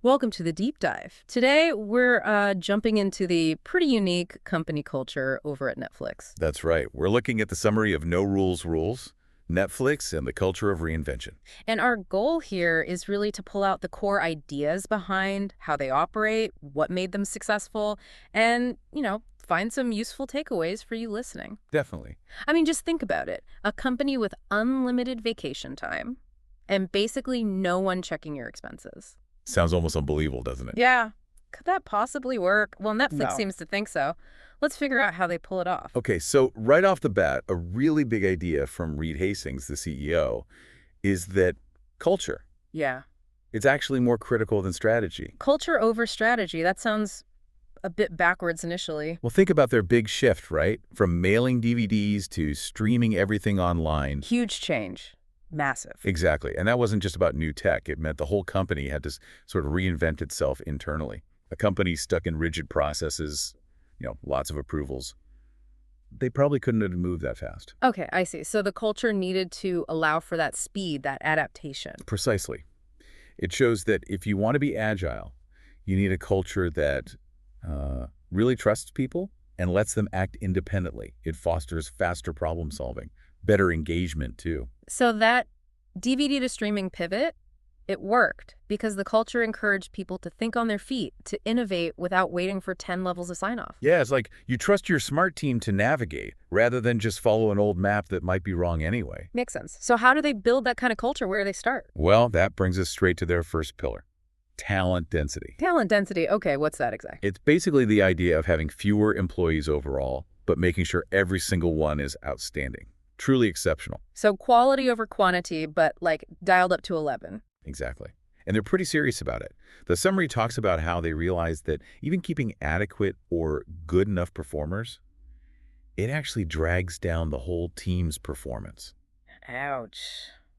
Welcome to the deep dive. Today, we're jumping into the pretty unique company culture over at Netflix. That's right. We're looking at the summary of No Rules Rules, Netflix, and the culture of reinvention. And our goal here is really to pull out the core ideas behind how they operate, what made them successful, and, find some useful takeaways for you listening. Definitely. I mean, just think about it. A company with unlimited vacation time and basically no one checking your expenses. Sounds almost unbelievable, doesn't it? Yeah. Could that possibly work? Well, Netflix No. seems to think so. Let's figure out how they pull it off. Okay, so right off the bat, a really big idea from Reed Hastings, the CEO, is that culture, Yeah. it's actually more critical than strategy. Culture over strategy. That sounds a bit backwards initially. Well, think about their big shift, right? From mailing DVDs to streaming everything online. Huge change. Massive. Exactly. And that wasn't just about new tech. It meant the whole company had to sort of reinvent itself internally. A company stuck in rigid processes, lots of approvals. They probably couldn't have moved that fast. Okay, I see. So the culture needed to allow for that speed, that adaptation. Precisely. It shows that if you want to be agile, you need a culture that really trusts people and lets them act independently. It fosters faster problem solving, better engagement too. So that DVD to streaming pivot, it worked because the culture encouraged people to think on their feet, to innovate without waiting for 10 levels of sign-off. Yeah, it's like you trust your smart team to navigate rather than just follow an old map that might be wrong anyway. Makes sense. So how do they build that kind of culture? Where do they start? Well, that brings us straight to their first pillar, talent density. Talent density. Okay, what's that exactly? It's basically the idea of having fewer employees overall, but making sure every single one is outstanding, truly exceptional. So quality over quantity, but like dialed up to 11. Exactly. And they're pretty serious about it. The summary talks about how they realized that even keeping adequate or good enough performers, it actually drags down the whole team's performance. Ouch.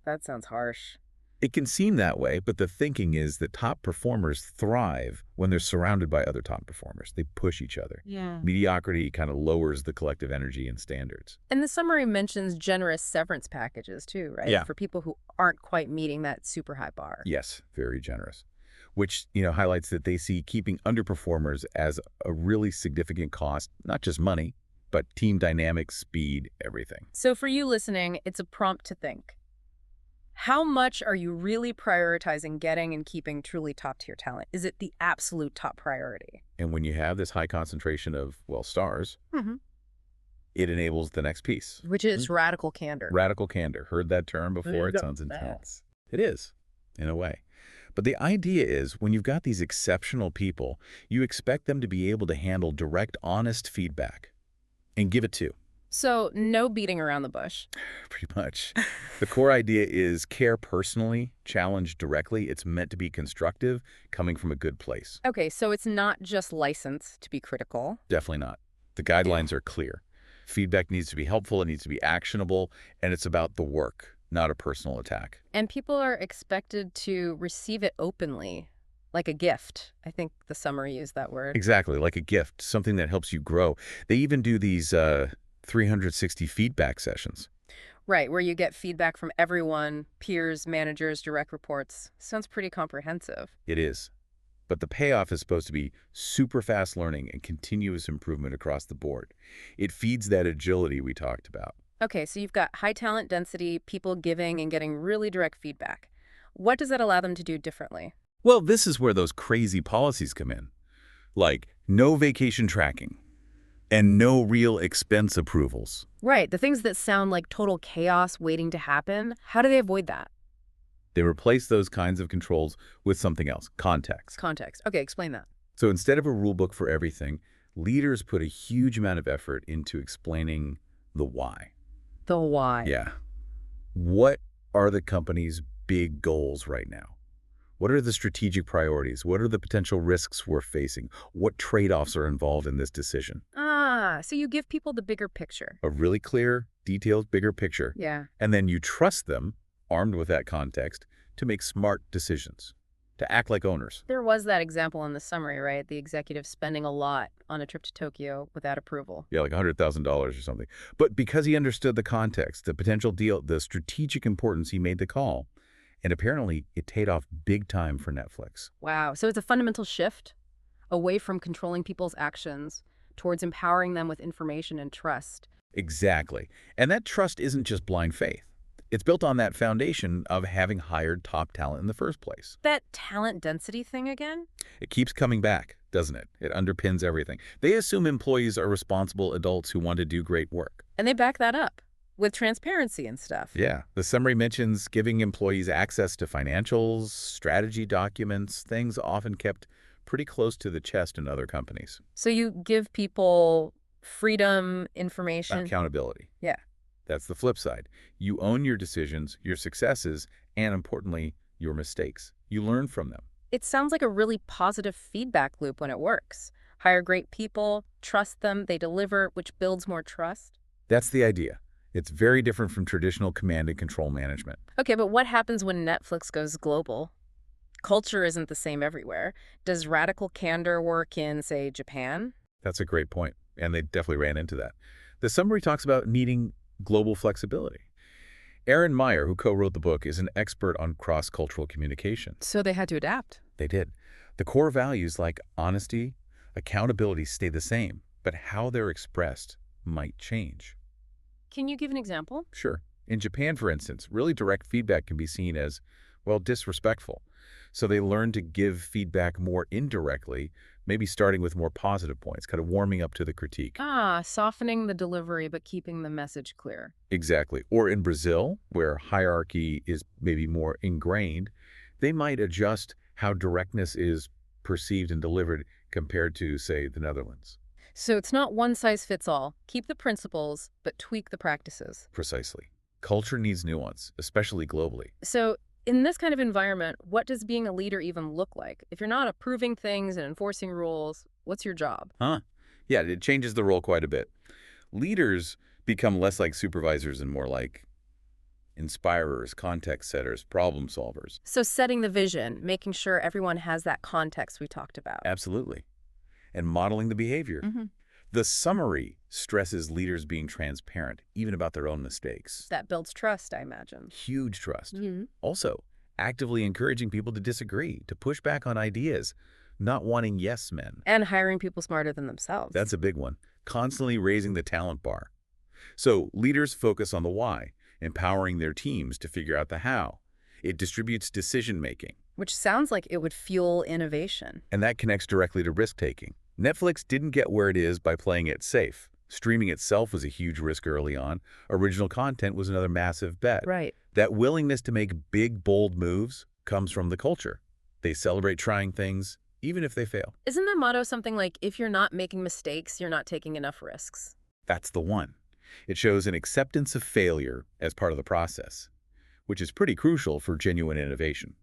That sounds harsh. It can seem that way, but the thinking is that top performers thrive when they're surrounded by other top performers. They push each other. Yeah. Mediocrity kind of lowers the collective energy and standards. And the summary mentions generous severance packages too, right? Yeah. For people who aren't quite meeting that super high bar. Yes, very generous, which highlights that they see keeping underperformers as a really significant cost, not just money, but team dynamics, speed, everything. So for you listening, it's a prompt to think. How much are you really prioritizing getting and keeping truly top-tier talent? Is it the absolute top priority? And when you have this high concentration of, well, stars, Mm-hmm. it enables the next piece. Which is radical candor. Radical candor. Heard that term before? It sounds intense. It is, in a way. But the idea is when you've got these exceptional people, you expect them to be able to handle direct, honest feedback and give it to. So no beating around the bush. Pretty much. The core idea is care personally, challenge directly. It's meant to be constructive, coming from a good place. Okay, so it's not just license to be critical. Definitely not. The guidelines are clear. Feedback needs to be helpful, it needs to be actionable, and it's about the work, not a personal attack. And people are expected to receive it openly, like a gift. I think the summary used that word. Exactly, like a gift, something that helps you grow. They even do these 360 feedback sessions. Right, where you get feedback from everyone, peers, managers, direct reports. Sounds pretty comprehensive. It is. But the payoff is supposed to be super fast learning and continuous improvement across the board. It feeds that agility we talked about. Okay, so you've got high talent density, people giving and getting really direct feedback. What does that allow them to do differently? Well, this is where those crazy policies come in. Like no vacation tracking and no real expense approvals. Right, the things that sound like total chaos waiting to happen. How do they avoid that? They replace those kinds of controls with something else, context. Context. Okay, explain that. So instead of a rule book for everything, leaders put a huge amount of effort into explaining the why. The why. Yeah. What are the company's big goals right now? What are the strategic priorities? What are the potential risks we're facing? What trade-offs are involved in this decision? Ah, so you give people the bigger picture. A really clear, detailed, bigger picture. Yeah. And then you trust them, armed with that context, to make smart decisions, to act like owners. There was that example in the summary, right? The executive spending a lot on a trip to Tokyo without approval. Yeah, like $100,000 or something. But because he understood the context, the potential deal, the strategic importance, he made the call. And apparently, it paid off big time for Netflix. Wow. So it's a fundamental shift away from controlling people's actions towards empowering them with information and trust. Exactly. And that trust isn't just blind faith. It's built on that foundation of having hired top talent in the first place. That talent density thing again? It keeps coming back, doesn't it? It underpins everything. They assume employees are responsible adults who want to do great work. And they back that up with transparency and stuff. Yeah, the summary mentions giving employees access to financials, strategy documents, things often kept pretty close to the chest in other companies. So you give people freedom, information. Accountability. Yeah. That's the flip side. You own your decisions, your successes, and importantly, your mistakes. You learn from them. It sounds like a really positive feedback loop when it works. Hire great people, trust them, they deliver, which builds more trust. That's the idea. It's very different from traditional command and control management. Okay, but what happens when Netflix goes global? Culture isn't the same everywhere. Does radical candor work in, say, Japan? That's a great point, and they definitely ran into that. The summary talks about needing global flexibility. Erin Meyer, who co-wrote the book, is an expert on cross-cultural communication. So they had to adapt. They did. The core values like honesty, accountability stay the same, but how they're expressed might change. Can you give an example? Sure. In Japan, for instance, really direct feedback can be seen as, well, disrespectful. So they learn to give feedback more indirectly, maybe starting with more positive points, kind of warming up to the critique. Softening the delivery but keeping the message clear. Exactly. Or in Brazil, where hierarchy is maybe more ingrained, they might adjust how directness is perceived and delivered compared to, say, the Netherlands. So it's not one size fits all. Keep the principles, but tweak the practices. Precisely. Culture needs nuance, especially globally. So in this kind of environment, what does being a leader even look like? If you're not approving things and enforcing rules, what's your job? Yeah, it changes the role quite a bit. Leaders become less like supervisors and more like inspirers, context setters, problem solvers. So setting the vision, making sure everyone has that context we talked about. Absolutely. And modeling the behavior. The summary stresses leaders being transparent, even about their own mistakes. That builds trust, I imagine. Huge trust. Also, actively encouraging people to disagree, to push back on ideas, not wanting yes men. And hiring people smarter than themselves. That's a big one. Constantly raising the talent bar. So leaders focus on the why, empowering their teams to figure out the how. It distributes decision-making. Which sounds like it would fuel innovation. And that connects directly to risk-taking. Netflix didn't get where it is by playing it safe. Streaming itself was a huge risk early on. Original content was another massive bet. Right. That willingness to make big, bold moves comes from the culture. They celebrate trying things, even if they fail. Isn't the motto something like, if you're not making mistakes, you're not taking enough risks? That's the one. It shows an acceptance of failure as part of the process, which is pretty crucial for genuine innovation.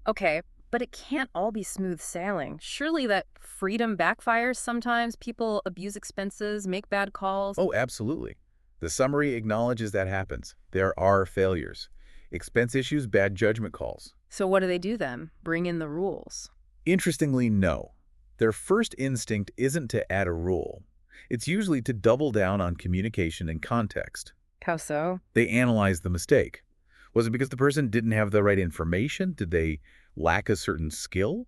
Okay, but it can't all be smooth sailing. Surely that freedom backfires sometimes. People abuse expenses, make bad calls. Oh, absolutely. The summary acknowledges that happens. There are failures. Expense issues, bad judgment calls. So what do they do then? Bring in the rules? Interestingly, no. Their first instinct isn't to add a rule. It's usually to double down on communication and context. How so? They analyze the mistake. Was it because the person didn't have the right information? Did they lack a certain skill?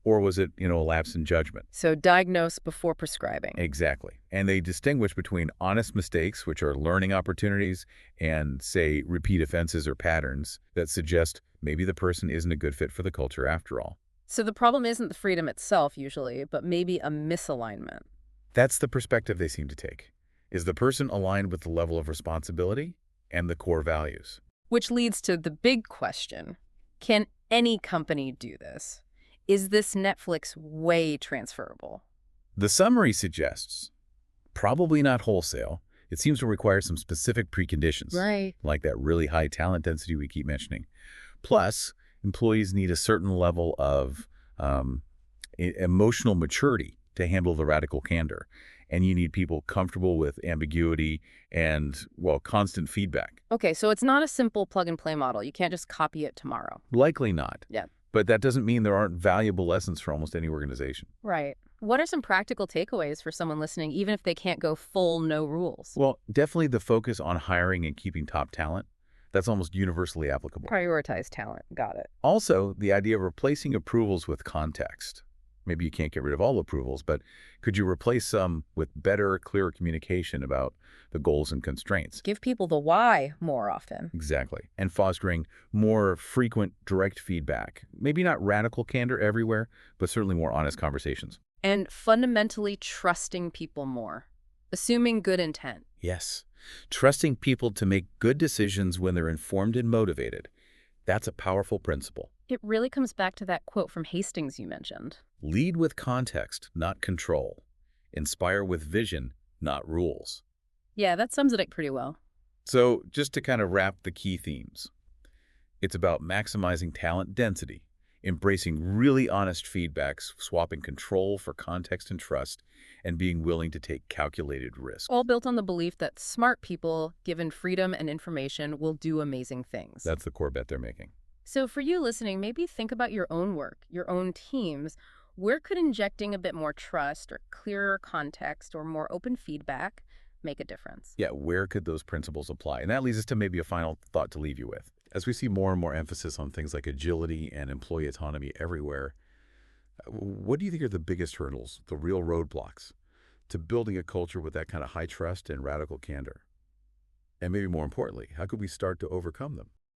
Or was it, a lapse in judgment? So diagnose before prescribing. Exactly. And they distinguish between honest mistakes, which are learning opportunities, and, say, repeat offenses or patterns that suggest maybe the person isn't a good fit for the culture after all. So the problem isn't the freedom itself, usually, but maybe a misalignment. That's the perspective they seem to take. Is the person aligned with the level of responsibility and the core values? Which leads to the big question. Can any company do this? Is this Netflix way transferable? The summary suggests probably not wholesale. It seems to require some specific preconditions. Right. Like that really high talent density we keep mentioning. Plus, employees need a certain level of emotional maturity to handle the radical candor. And you need people comfortable with ambiguity and, constant feedback. Okay, so it's not a simple plug-and-play model. You can't just copy it tomorrow. Likely not. Yeah. But that doesn't mean there aren't valuable lessons for almost any organization. Right. What are some practical takeaways for someone listening, even if they can't go full no rules? Well, definitely the focus on hiring and keeping top talent, That's almost universally applicable. Prioritize talent. Got it. Also, the idea of replacing approvals with context. Maybe you can't get rid of all approvals, but could you replace some with better, clearer communication about the goals and constraints? Give people the why more often. Exactly. And fostering more frequent, direct feedback. Maybe not radical candor everywhere, but certainly more honest conversations. And fundamentally trusting people more. Assuming good intent. Yes. Trusting people to make good decisions when they're informed and motivated. That's a powerful principle. It really comes back to that quote from Hastings you mentioned. Lead with context, not control. Inspire with vision, not rules. Yeah, that sums it up pretty well. So just to kind of wrap the key themes, it's about maximizing talent density, embracing really honest feedbacks, swapping control for context and trust, and being willing to take calculated risks. All built on the belief that smart people, given freedom and information, will do amazing things. That's the core bet they're making. So for you listening, maybe think about your own work, your own teams. Where could injecting a bit more trust or clearer context or more open feedback make a difference? Yeah, where could those principles apply? And that leads us to maybe a final thought to leave you with. As we see more and more emphasis on things like agility and employee autonomy everywhere, what do you think are the biggest hurdles, the real roadblocks, to building a culture with that kind of high trust and radical candor? And maybe more importantly, how could we start to overcome them?